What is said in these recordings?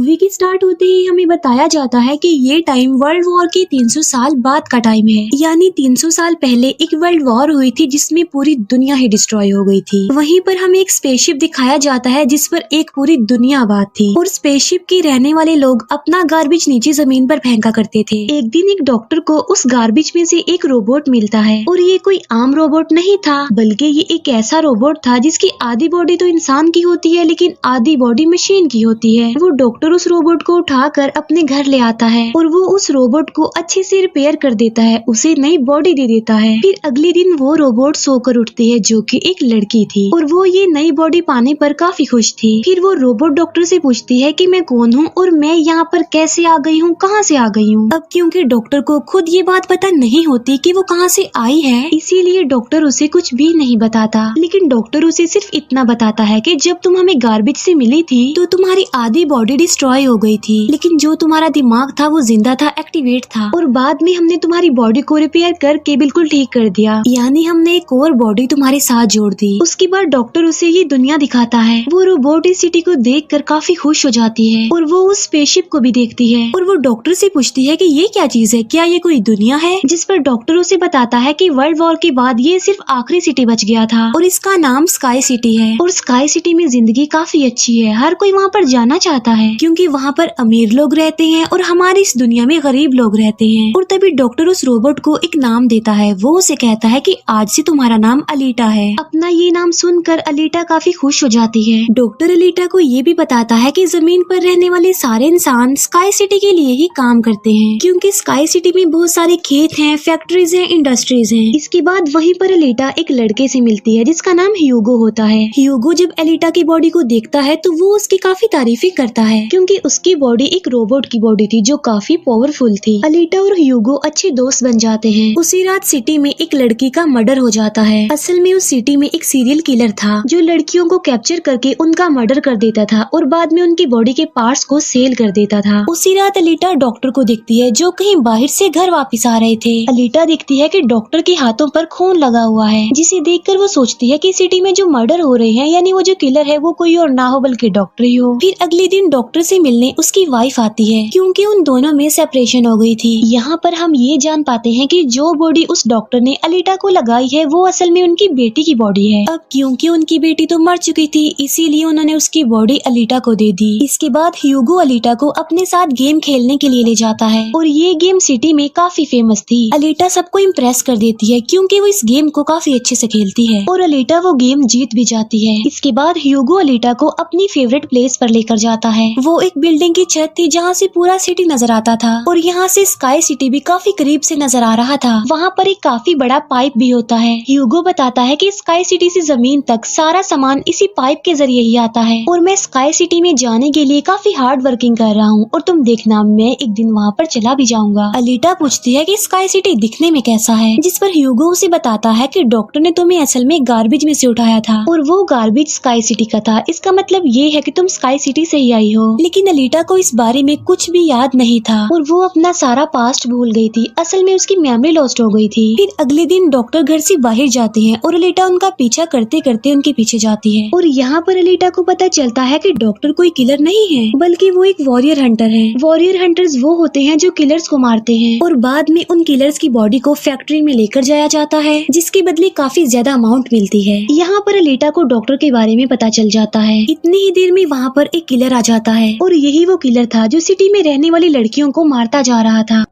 Movie की start होते ही हमें बताया जाता है कि ये टाइम वर्ल्ड वॉर के 300 साल बाद का टाइम है। यानी 300 साल पहले एक वर्ल्ड वॉर हुई थी जिसमें पूरी दुनिया ही डिस्ट्रॉय हो गई थी। वहीं पर हमें एक स्पेसशिप दिखाया जाता है जिस पर एक पूरी दुनिया आबाद थी और स्पेसशिप के रहने वाले लोग अपना गार्बेज नीचे जमीन पर फेंका करते थे। एक दिन एक डॉक्टर को उस गार्बेज में से एक रोबोट मिलता है और ये कोई आम रोबोट नहीं था, बल्कि ये एक ऐसा रोबोट था जिसकी आधी बॉडी तो इंसान की होती है लेकिन आधी बॉडी मशीन की होती है। वो डॉक्टर उस रोबोट को उठाकर अपने घर ले आता है और वो उस रोबोट को अच्छे से रिपेयर कर देता है, उसे नई बॉडी दे देता है। फिर अगले दिन वो रोबोट सोकर उठती है जो कि एक लड़की थी और वो ये नई बॉडी पाने पर काफी खुश थी। फिर वो रोबोट डॉक्टर से पूछती है कि मैं कौन हूँ और मैं यहाँ पर कैसे आ गई हूँ, कहाँ से आ गई हूँ। अब क्योंकि डॉक्टर को खुद ये बात पता नहीं होती कि वो कहाँ से आई है, इसीलिए डॉक्टर उसे कुछ भी नहीं बताता। लेकिन डॉक्टर उसे सिर्फ इतना बताता है कि जब तुम हमें गार्बेज से मिली थी तो तुम्हारी आधी बॉडी डिस्ट्रॉय हो गई थी, लेकिन जो तुम्हारा दिमाग था वो जिंदा था, एक्टिवेट था, और बाद में हमने तुम्हारी बॉडी को रिपेयर करके बिल्कुल ठीक कर दिया। यानी हमने एक और बॉडी तुम्हारे साथ जोड़ दी। उसके बाद डॉक्टर उसे ये दुनिया दिखाता है। वो रोबोट इस सिटी को देखकर काफी खुश हो जाती है और वो उस स्पेसशिप को भी देखती है और वो डॉक्टर से पूछती है कि ये क्या चीज है, क्या ये कोई दुनिया है। जिस पर डॉक्टर उसे बताता है कि वर्ल्ड वॉर के बाद ये सिर्फ आखिरी सिटी बच गया था और इसका नाम स्काई सिटी है। और स्काई सिटी में जिंदगी काफी अच्छी है, हर कोई वहाँ पर जाना चाहता है क्योंकि वहाँ पर अमीर लोग रहते हैं और हमारी इस दुनिया में गरीब लोग रहते हैं। और तभी डॉक्टर उस रोबोट को एक नाम देता है। वो उसे कहता है कि आज से तुम्हारा नाम अलीटा है। अपना ये नाम सुनकर अलीटा काफी खुश हो जाती है। डॉक्टर अलीटा को ये भी बताता है कि जमीन पर रहने वाले सारे इंसान स्काई सिटी के लिए ही काम करते हैं क्योंकि स्काई सिटी में बहुत सारे खेत हैं, फैक्ट्रीज हैं, इंडस्ट्रीज हैं। इसके बाद वहीं पर अलीटा एक लड़के से मिलती है जिसका नाम ह्यूगो होता है। ह्यूगो जब अलीटा की बॉडी को देखता है तो वो उसकी काफी तारीफें करता है क्योंकि उसकी बॉडी एक रोबोट की बॉडी थी जो काफी पावरफुल थी। अलीटा और ह्यूगो अच्छे दोस्त बन जाते हैं। उसी रात सिटी में एक लड़की का मर्डर हो जाता है। असल में उस सिटी में एक सीरियल किलर था जो लड़कियों को कैप्चर करके उनका मर्डर कर देता था और बाद में उनकी बॉडी के पार्ट्स को सेल कर देता था। उसी रात अलीटा डॉक्टर को देखती है जो कहीं बाहर से घर वापस आ रहे थे। अलीटा देखती है कि डॉक्टर के हाथों पर खून लगा हुआ है, जिसे देखकर वो सोचती है कि सिटी में जो मर्डर हो रहे हैं यानी वो जो किलर है वो कोई और ना हो बल्कि डॉक्टर ही हो। फिर अगले दिन डॉक्टर से मिलने उसकी वाइफ आती है क्योंकि उन दोनों में सेपरेशन हो गई थी। यहाँ पर हम ये जान पाते हैं कि जो बॉडी उस डॉक्टर ने अलीटा को लगाई है वो असल में उनकी बेटी की बॉडी है। अब क्योंकि उनकी बेटी तो मर चुकी थी इसीलिए उन्होंने उसकी बॉडी अलीटा को दे दी। इसके बाद ह्यूगो अलीटा को अपने साथ गेम खेलने के लिए ले जाता है और ये गेम सिटी में काफी फेमस थी। अलीटा सबको इम्प्रेस कर देती है क्योंकि वो इस गेम को काफी अच्छे से खेलती है और अलीटा वो गेम जीत भी जाती है। इसके बाद ह्यूगो अलीटा को अपनी फेवरेट प्लेस पर लेकर जाता है। वो एक बिल्डिंग की छत थी जहाँ से पूरा सिटी नजर आता था और यहाँ से स्काई सिटी भी काफी करीब से नजर आ रहा था। वहाँ पर एक काफी बड़ा पाइप भी होता है। ह्यूगो बताता है कि स्काई सिटी से जमीन तक सारा सामान इसी पाइप के जरिए ही आता है और मैं स्काई सिटी में जाने के लिए काफी हार्ड वर्किंग कर रहा हूँ और तुम देखना मैं एक दिन वहाँ पर चला भी जाऊंगा। अलीटा पूछती है कि स्काई सिटी दिखने में कैसा है, जिस पर ह्यूगो उसे बताता है कि डॉक्टर ने तुम्हें असल में गार्बेज में से उठाया था और वो गार्बेज स्काई सिटी का था। इसका मतलब ये है कि तुम स्काई सिटी से ही आई हो। लेकिन अलीटा को इस बारे में कुछ भी याद नहीं था और वो अपना सारा पास्ट भूल गई थी। असल में उसकी मेमोरी लॉस्ट हो गई थी। फिर अगले दिन डॉक्टर घर से बाहर जाते हैं और अलीटा उनका पीछा करते करते उनके पीछे जाती है और यहाँ पर अलीटा को पता चलता है कि डॉक्टर कोई किलर नहीं है बल्कि वो एक वॉरियर हंटर है। वॉरियर हंटर्स वो होते हैं जो किलर्स को मारते हैं और बाद में उन किलर्स की बॉडी को फैक्ट्री में लेकर जाया जाता है जिसके बदले काफी ज्यादा अमाउंट मिलती है। यहाँ पर अलीटा को डॉक्टर के बारे में पता चल जाता है। इतनी ही देर में वहाँ पर एक किलर आ जाता है और यही वो किलर था जो सिटी में रहने वाली लड़कियों को मारता जा रहा था।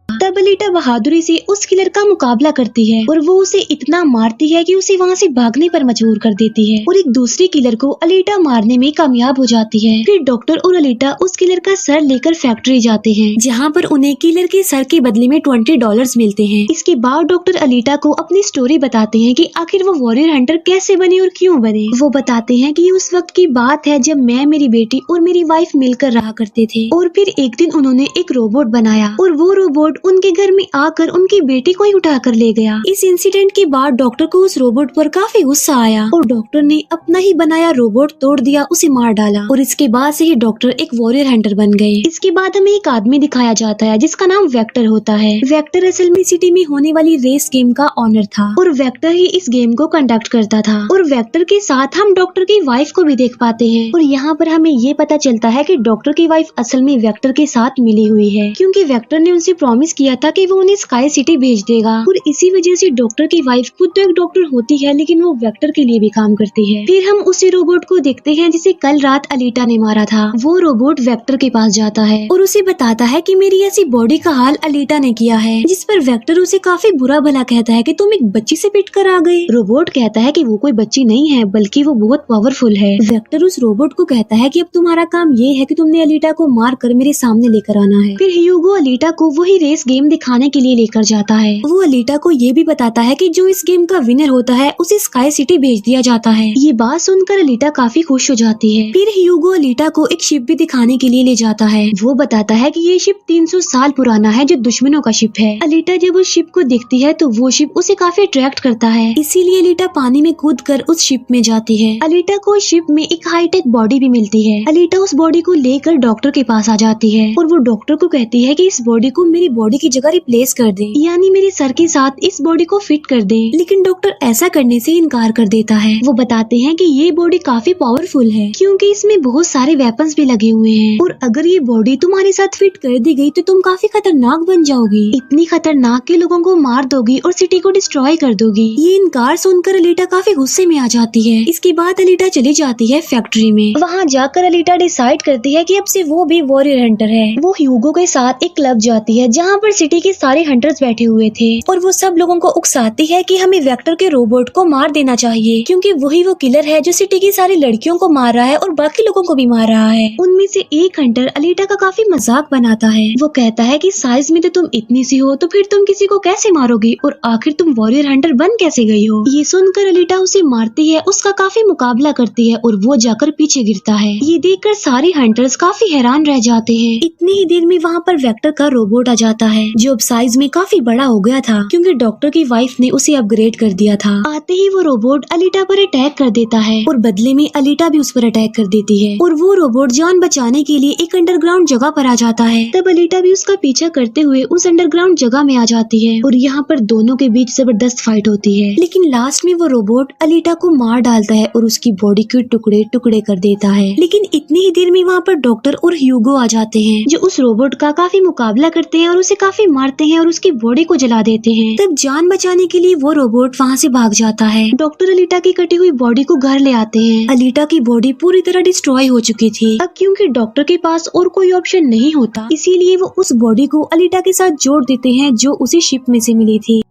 तब अलीटा बहादुरी से उस किलर का मुकाबला करती है और वो उसे इतना मारती है कि उसे वहाँ से भागने पर मजबूर कर देती है और एक दूसरे किलर को अलीटा मारने में कामयाब हो जाती है। फिर डॉक्टर और अलीटा उस किलर का सर लेकर फैक्ट्री जाते हैं जहाँ पर उन्हें किलर के सर के बदले में $20 मिलते हैं। इसके बाद डॉक्टर अलीटा को अपनी स्टोरी बताते हैं कि आखिर वो वॉरियर हंटर कैसे बने और क्यों बने। वो बताते हैं कि उस वक्त की बात है जब मैं, मेरी बेटी और मेरी वाइफ मिलकर रहा करते थे और फिर एक दिन उन्होंने एक रोबोट बनाया और वो रोबोट उन उनके घर में आकर उनकी बेटी को ही उठा कर ले गया। इस इंसिडेंट के बाद डॉक्टर को उस रोबोट पर काफी गुस्सा आया और डॉक्टर ने अपना ही बनाया रोबोट तोड़ दिया, उसे मार डाला और इसके बाद से ही डॉक्टर एक वॉरियर हंटर बन गए। इसके बाद हमें एक आदमी दिखाया जाता है जिसका नाम वेक्टर होता है। वेक्टर असल में सिटी में होने वाली रेस गेम का ऑनर था और वेक्टर ही इस गेम को कंडक्ट करता था। और वेक्टर के साथ हम डॉक्टर की वाइफ को भी देख पाते हैं और यहाँ पर हमें ये पता चलता है कि डॉक्टर की वाइफ असल में वेक्टर के साथ मिली हुई है, क्योंकि वेक्टर ने उनसे प्रॉमिस किया था कि वो उन्हें स्काई सिटी भेज देगा। और इसी वजह से डॉक्टर की वाइफ खुद तो एक डॉक्टर होती है लेकिन वो वेक्टर के लिए भी काम करती है। फिर हम उसी रोबोट को देखते हैं जिसे कल रात अलीटा ने मारा था। वो रोबोट वेक्टर के पास जाता है और उसे बताता है कि मेरी ऐसी बॉडी का हाल अलीटा ने किया है, जिस पर वेक्टर उसे काफी बुरा भला कहता है कि तुम एक बच्ची से पिट कर आ गए। रोबोट कहता है कि वो कोई बच्ची नहीं है बल्कि वो बहुत पावरफुल है। वेक्टर उस रोबोट को कहता है कि अब तुम्हारा काम ये है कि तुमने अलीटा को मार कर मेरे सामने लेकर आना है। फिर ह्यूगो अलीटा को वही रेस गेम दिखाने के लिए लेकर जाता है। वो अलीटा को ये भी बताता है कि जो इस गेम का विनर होता है उसे स्काई सिटी भेज दिया जाता है। ये बात सुनकर अलीटा काफी खुश हो जाती है। फिर ह्यूगो अलीटा को एक शिप भी दिखाने के लिए ले जाता है। वो बताता है कि ये शिप 300 साल पुराना है जो दुश्मनों का शिप है। अलीटा जब उस शिप को देखती है तो वो शिप उसे काफी अट्रैक्ट करता है, इसीलिए अलीटा पानी में कूद कर उस शिप में जाती है। अलीटा को शिप में एक हाईटेक बॉडी भी मिलती है। अलीटा उस बॉडी को लेकर डॉक्टर के पास आ जाती है और वो डॉक्टर को कहती है कि इस बॉडी को मेरी बॉडी की जगह रिप्लेस कर दे, यानी मेरे सर के साथ इस बॉडी को फिट कर दे। लेकिन डॉक्टर ऐसा करने से इनकार कर देता है। वो बताते हैं कि ये बॉडी काफी पावरफुल है क्योंकि इसमें बहुत सारे वेपन्स भी लगे हुए हैं और अगर ये बॉडी तुम्हारे साथ फिट कर दी गई तो तुम काफी खतरनाक बन जाओगी, इतनी खतरनाक कि लोगों को मार दोगी और सिटी को डिस्ट्रॉय कर दोगी। ये इनकार सुनकर अलीटा काफी गुस्से में आ जाती है। इसके बाद अलीटा चली जाती है फैक्ट्री में। वहाँ जाकर अलीटा डिसाइड करती है कि अब से वो भी वॉरियर हंटर है। वो ह्यूगो के साथ एक क्लब जाती है जहाँ पर सिटी के सारे हंटर्स बैठे हुए थे और वो सब लोगों को उकसाती है कि हमें वेक्टर के रोबोट को मार देना चाहिए क्योंकि वही वो किलर है जो सिटी की सारी लड़कियों को मार रहा है और बाकी लोगों को भी मार रहा है। उनमें से एक हंटर अलीटा का काफी मजाक बनाता है। वो कहता है कि साइज में तो तुम इतनी सी हो तो फिर तुम किसी को कैसे मारोगी और आखिर तुम वॉरियर हंटर बन कैसे गई हो। ये सुनकर अलीटा उसे मारती है, उसका काफी मुकाबला करती है और वो जाकर पीछे गिरता है। ये देखकर सारे हंटर्स काफी हैरान रह जाते हैं। इतनी ही देर में वहाँ पर वेक्टर का रोबोट आ जाता है जो अब साइज में काफी बड़ा हो गया था क्योंकि डॉक्टर की वाइफ ने उसे अपग्रेड कर दिया था। आते ही वो रोबोट अलीटा पर अटैक कर देता है और बदले में अलीटा भी उस पर अटैक कर देती है और वो रोबोट जान बचाने के लिए एक अंडरग्राउंड जगह पर आ जाता है। तब अलीटा भी उसका पीछा करते हुए उस अंडरग्राउंड जगह में आ जाती है और यहाँ पर दोनों के बीच जबरदस्त फाइट होती है। लेकिन लास्ट में वो रोबोट अलीटा को मार डालता है और उसकी बॉडी के टुकड़े टुकड़े कर देता है। लेकिन इतनी ही देर में वहाँ पर डॉक्टर और ह्यूगो आ जाते हैं जो उस रोबोट का काफी मुकाबला करते हैं और उसे काफी मारते हैं और उसकी बॉडी को जला देते हैं। तब जान बचाने के लिए वो रोबोट वहाँ से भाग जाता है। डॉक्टर अलीटा की कटी हुई बॉडी को घर ले आते हैं। अलीटा की बॉडी पूरी तरह डिस्ट्रॉय हो चुकी थी। अब क्योंकि डॉक्टर के पास और कोई ऑप्शन नहीं होता इसीलिए वो उस बॉडी को अलीटा के साथ जोड़ देते हैं जो उसी शिप में से मिली थी।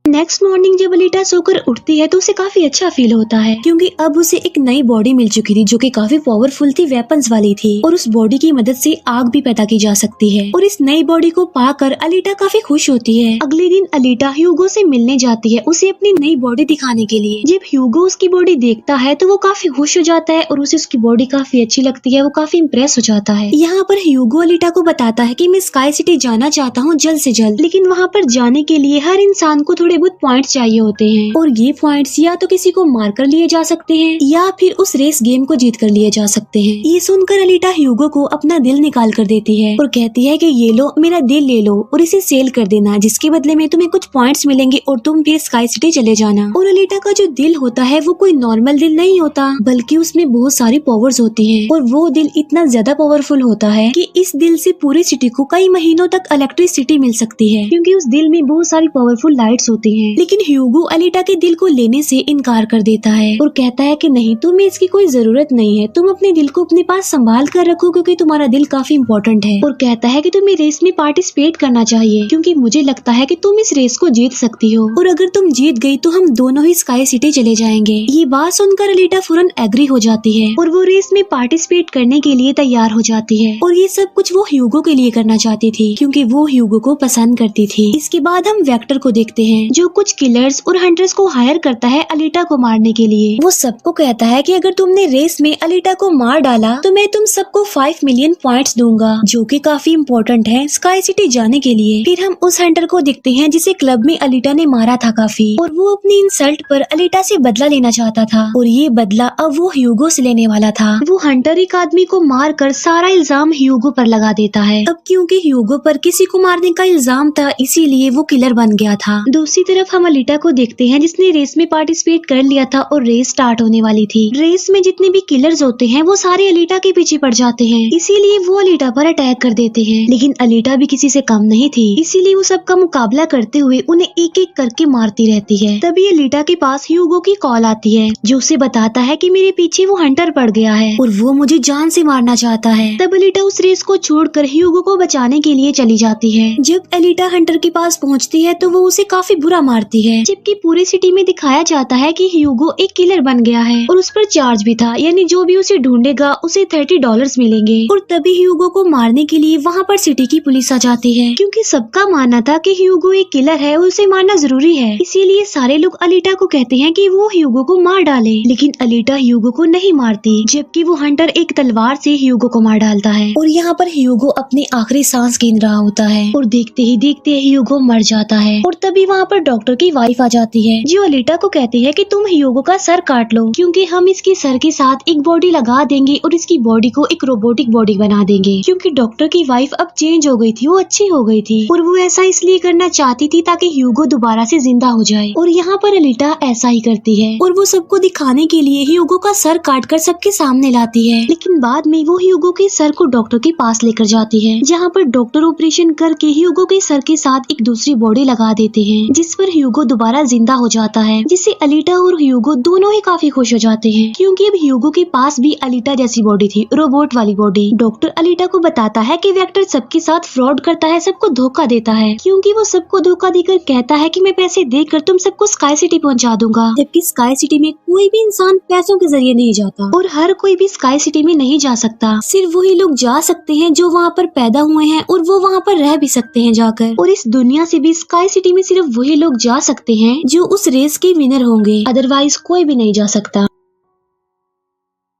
नेक्स्ट मॉर्निंग जब अलीटा सोकर उठती है तो उसे काफी अच्छा फील होता है क्योंकि अब उसे एक नई बॉडी मिल चुकी थी जो कि काफी पावरफुल थी, वेपन्स वाली थी और उस बॉडी की मदद से आग भी पैदा की जा सकती है। और इस नई बॉडी को पाकर अलीटा काफी खुश होती है। अगले दिन अलीटा ह्यूगो से मिलने जाती है उसे अपनी नई बॉडी दिखाने के लिए। जब ह्यूगो उसकी बॉडी देखता है तो वो काफी खुश हो जाता है और उसे उसकी बॉडी काफी अच्छी लगती है। वो काफी इम्प्रेस हो जाता है। यहाँ पर ह्यूगो अलीटा को बताता है कि मैं स्काई सिटी जाना चाहता हूँ जल्द से जल्द, लेकिन वहाँ पर जाने के लिए हर इंसान को थोड़े बहुत पॉइंट्स चाहिए होते हैं और ये पॉइंट्स या तो किसी को मारकर लिए जा सकते हैं या फिर उस रेस गेम को जीत कर लिए जा सकते हैं। ये सुनकर अलीटा ह्यूगो को अपना दिल निकाल कर देती है और कहती है कि ये लो, मेरा दिल ले लो और इसे सेल कर देना, जिसके बदले में तुम्हें कुछ पॉइंट्स मिलेंगे और तुम फिर स्काई सिटी चले जाना। और अलीटा का जो दिल होता है वो कोई नॉर्मल दिल नहीं होता बल्कि उसमें बहुत सारी पावर्स होती है और वो दिल इतना ज्यादा पावरफुल होता है कि इस दिल से पूरी सिटी को कई महीनों तक इलेक्ट्रिसिटी मिल सकती है क्योंकि उस दिल में बहुत सारी पावरफुल लाइट्स होती है। लेकिन ह्यूगो अलीटा के दिल को लेने से इनकार कर देता है और कहता है कि नहीं, तुम्हें इसकी कोई जरूरत नहीं है, तुम अपने दिल को अपने पास संभाल कर रखो क्योंकि तुम्हारा दिल काफी इम्पोर्टेंट है। और कहता है कि तुम्हें रेस में पार्टिसिपेट करना चाहिए क्योंकि मुझे लगता है कि तुम इस रेस को जीत सकती हो और अगर तुम जीत गई तो हम दोनों ही स्काई सिटी चले जाएंगे। ये बात सुनकर अलीटा फौरन एग्री हो जाती है और वो रेस में पार्टिसिपेट करने के लिए तैयार हो जाती है और ये सब कुछ वो ह्यूगो के लिए करना चाहती थी क्योंकि वो ह्यूगो को पसंद करती थी। इसके बाद हम वेक्टर को देखते हैं जो कुछ किलर्स और हंटर्स को हायर करता है अलीटा को मारने के लिए। वो सबको कहता है कि अगर तुमने रेस में अलीटा को मार डाला तो मैं तुम सबको 5 मिलियन पॉइंट्स दूंगा, जो कि काफी इम्पोर्टेंट है स्काई सिटी जाने के लिए। फिर हम उस हंटर को देखते हैं जिसे क्लब में अलीटा ने मारा था काफी, और वो अपनी इंसल्ट पर अलीटा से बदला लेना चाहता था, और ये बदला अब वो ह्यूगो से लेने वाला था। वो हंटर एक आदमी को मार कर सारा इल्जाम ह्यूगो पर लगा देता है। अब क्योंकि ह्यूगो पर किसी को मारने का इल्जाम था, इसीलिए वो किलर बन गया था। दूसरी तरफ हम अलीटा को देखते हैं जिसने रेस में पार्टिसिपेट कर लिया था और रेस स्टार्ट होने वाली थी। रेस में जितने भी किलर्स होते हैं वो सारे अलीटा के पीछे पड़ जाते हैं, इसीलिए वो अलीटा पर अटैक कर देते हैं। लेकिन अलीटा भी किसी से कम नहीं थी, इसीलिए वो सबका मुकाबला करते हुए उन्हें एक एक करके मारती रहती है। तभी अलीटा के पास ह्यूगो की कॉल आती है, जो उसे बताता है कि मेरे पीछे वो हंटर पड़ गया है और वो मुझे जान से मारना चाहता है। तब अलीटा उस रेस को छोड़कर ह्यूगो को बचाने के लिए चली जाती है। जब अलीटा हंटर के पास पहुंचती है तो वो उसे काफी बुरा मारती है, जबकि पूरी सिटी में दिखाया जाता है कि ह्यूगो एक किलर बन गया है और उस पर चार्ज भी था, यानी जो भी उसे ढूंढेगा उसे $30 मिलेंगे। और तभी ह्यूगो को मारने के लिए वहाँ पर सिटी की पुलिस आ जाती है, क्योंकि सबका मानना था कि ह्यूगो एक किलर है और उसे मारना जरूरी है। इसीलिए सारे लोग अलीटा को कहते हैं कि वो ह्यूगो को मार डाले, लेकिन अलीटा ह्यूगो को नहीं मारती, जबकि वो हंटर एक तलवार से ह्यूगो को मार डालता है। और यहाँ पर ह्यूगो अपनी आखिरी सांस गिन रहा होता है और देखते ही देखते ह्यूगो मर जाता है। और तभी वहाँ पर डॉक्टर की वाइफ आ जाती है, जो अलीटा को कहती है कि तुम ह्यूगो का सर काट लो, क्योंकि हम इसके सर के साथ एक बॉडी लगा देंगे और इसकी बॉडी को एक रोबोटिक बॉडी बना देंगे। क्योंकि डॉक्टर की वाइफ अब चेंज हो गई थी, वो अच्छी हो गई थी और वो ऐसा इसलिए करना चाहती थी ताकि ह्यूगो दोबारा से जिंदा हो जाए। और यहाँ पर अलीटा ऐसा ही करती है और वो सबको दिखाने के लिए ह्यूगो का सर काट कर सबके सामने लाती है। लेकिन बाद में वो ह्यूगो के सर को डॉक्टर के पास लेकर जाती है, जहाँ पर डॉक्टर ऑपरेशन करके ह्यूगो के सर के साथ एक दूसरी बॉडी लगा देते हैं, जिस पर ह्यूगो दोबारा जिंदा हो जाता है, जिससे अलीटा और ह्यूगो दोनों ही काफी खुश हो जाते हैं, क्योंकि अब ह्यूगो के पास भी अलीटा जैसी बॉडी थी, रोबोट वाली बॉडी। डॉक्टर अलीटा को बताता है कि वेक्टर सबके साथ फ्रॉड करता है, सबको धोखा देता है, क्योंकि वो सबको धोखा देकर कहता है कि मैं पैसे देकर तुम सबको स्काई सिटी पहुंचा दूंगा, जबकि स्काई सिटी में कोई भी इंसान पैसों के जरिए नहीं जाता और हर कोई भी स्काई सिटी में नहीं जा सकता। सिर्फ वही लोग जा सकते हैं जो वहाँ पर पैदा हुए हैं और वो वहाँ पर रह भी सकते हैं जाकर। और इस दुनिया से भी स्काई सिटी में सिर्फ वही लोग जा सकते हैं जो उस रेस के विनर होंगे, अदरवाइज कोई भी नहीं जा सकता।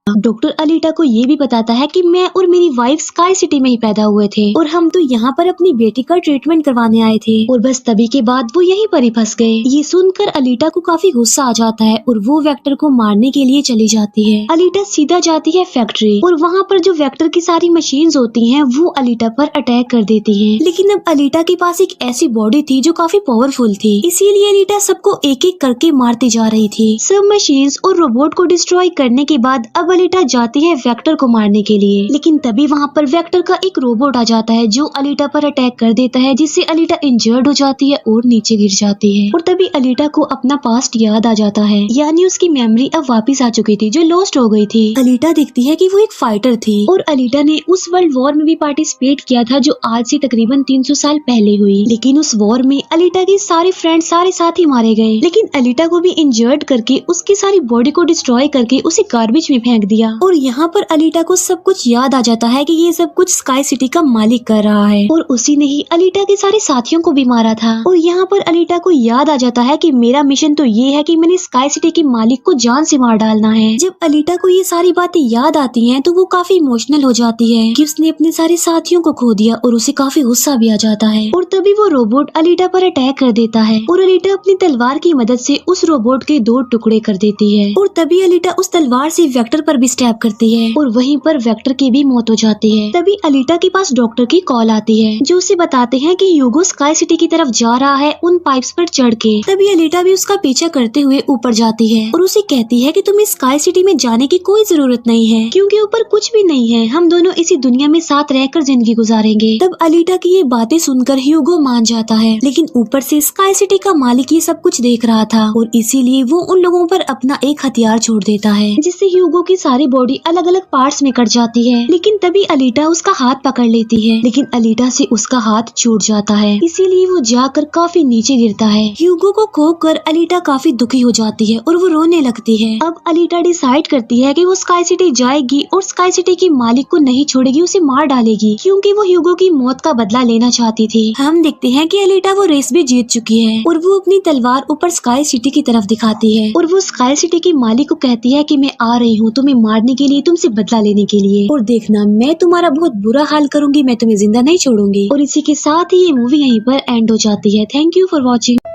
डॉक्टर अलीटा को ये भी बताता है कि मैं और मेरी वाइफ स्काई सिटी में ही पैदा हुए थे और हम तो यहाँ पर अपनी बेटी का ट्रीटमेंट करवाने आए थे, और बस तभी के बाद वो यहीं पर ही फंस गए। ये सुनकर अलीटा को काफी गुस्सा आ जाता है और वो वेक्टर को मारने के लिए चली जाती है। अलीटा सीधा जाती है फैक्ट्री और वहाँ पर जो वेक्टर की सारी मशीन्स होती हैं वो अलीटा पर अटैक कर देती हैं। लेकिन अब अलीटा के पास एक ऐसी बॉडी थी जो काफी पावरफुल थी, इसीलिए अलीटा सबको एक एक करके मारती जा रही थी। सब मशीन्स और रोबोट को डिस्ट्रॉय करने के बाद अब अलीटा जाती है वेक्टर को मारने के लिए, लेकिन तभी वहाँ पर वेक्टर का एक रोबोट आ जाता है जो अलीटा पर अटैक कर देता है, जिससे अलीटा इंजर्ड हो जाती है और नीचे गिर जाती है। और तभी अलीटा को अपना पास्ट याद आ जाता है, यानी उसकी मेमोरी अब वापस आ चुकी थी जो लॉस्ट हो गई थी। अलीटा देखती है कि वो एक फाइटर थी और अलीटा ने उस वर्ल्ड वॉर में भी पार्टिसिपेट किया था जो आज से तकरीबन 300 साल पहले हुई। लेकिन उस वॉर में अलीटा के सारे फ्रेंड सारे साथी मारे गए, लेकिन अलीटा को भी इंजर्ड करके उसकी सारी बॉडी को डिस्ट्रॉय करके उसे गार्बेज में फेंक दिया। और यहाँ पर अलीटा को सब कुछ याद आ जाता है कि ये सब कुछ स्काई सिटी का मालिक कर रहा है और उसी ने ही अलीटा के सारे साथियों को भी मारा था। और यहाँ पर अलीटा को याद आ जाता है कि मेरा मिशन तो ये है कि मैंने स्काई सिटी के मालिक को जान से मार डालना है। जब अलीटा को ये सारी बातें याद आती हैं तो वो काफी इमोशनल हो जाती है कि उसने अपने सारे साथियों को खो दिया और उसे काफी गुस्सा भी आ जाता है। और तभी वो रोबोट अलीटा पर अटैक कर देता है और अलीटा अपनी तलवार की मदद से उस रोबोट के 2 टुकड़े कर देती है। और तभी अलीटा उस तलवार से वेक्टर पर भी स्टैब करती है और वहीं पर वेक्टर की भी मौत हो जाती है। तभी अलीटा के पास डॉक्टर की कॉल आती है जो उसे बताते हैं कि ह्यूगो स्काई सिटी की तरफ जा रहा है उन पाइप्स पर चढ़ के। तभी अलीटा भी उसका पीछा करते हुए ऊपर जाती है और उसे कहती है कि तुम्हें स्काई सिटी में जाने की कोई जरूरत नहीं है, क्योंकि ऊपर कुछ भी नहीं है, हम दोनों इसी दुनिया में साथ रहकर जिंदगी गुजारेंगे। तब अलीटा की ये बातें सुनकर ह्यूगो मान जाता है, लेकिन ऊपर से स्काई सिटी का मालिक ये सब कुछ देख रहा था और इसीलिए वो उन लोगों पर अपना एक हथियार छोड़ देता है, जिससे ह्यूगो की सारी बॉडी अलग अलग पार्ट्स में कट जाती है। लेकिन तभी अलीटा उसका हाथ पकड़ लेती है, लेकिन अलीटा से उसका हाथ छूट जाता है, इसीलिए वो जाकर काफी नीचे गिरता है। ह्यूगो को खोकर अलीटा काफी दुखी हो जाती है और वो रोने लगती है। अब अलीटा डिसाइड करती है कि वो स्काई सिटी जाएगी और स्काई सिटी की मालिक को नहीं छोड़ेगी, उसे मार डालेगी, क्योंकि वो ह्यूगो की मौत का बदला लेना चाहती थी। हम देखते हैं कि अलीटा वो रेस भी जीत चुकी है और वो अपनी तलवार ऊपर स्काई सिटी की तरफ दिखाती है और वो स्काई सिटी की मालिक को कहती है कि मैं आ रही हूँ तुम्हें मारने के लिए, तुमसे बदला लेने के लिए, और देखना मैं तुम्हारा बहुत बुरा हाल करूंगी, मैं तुम्हें जिंदा नहीं छोड़ूंगी। और इसी के साथ ही ये मूवी यहीं पर एंड हो जाती है। Thank you for watching.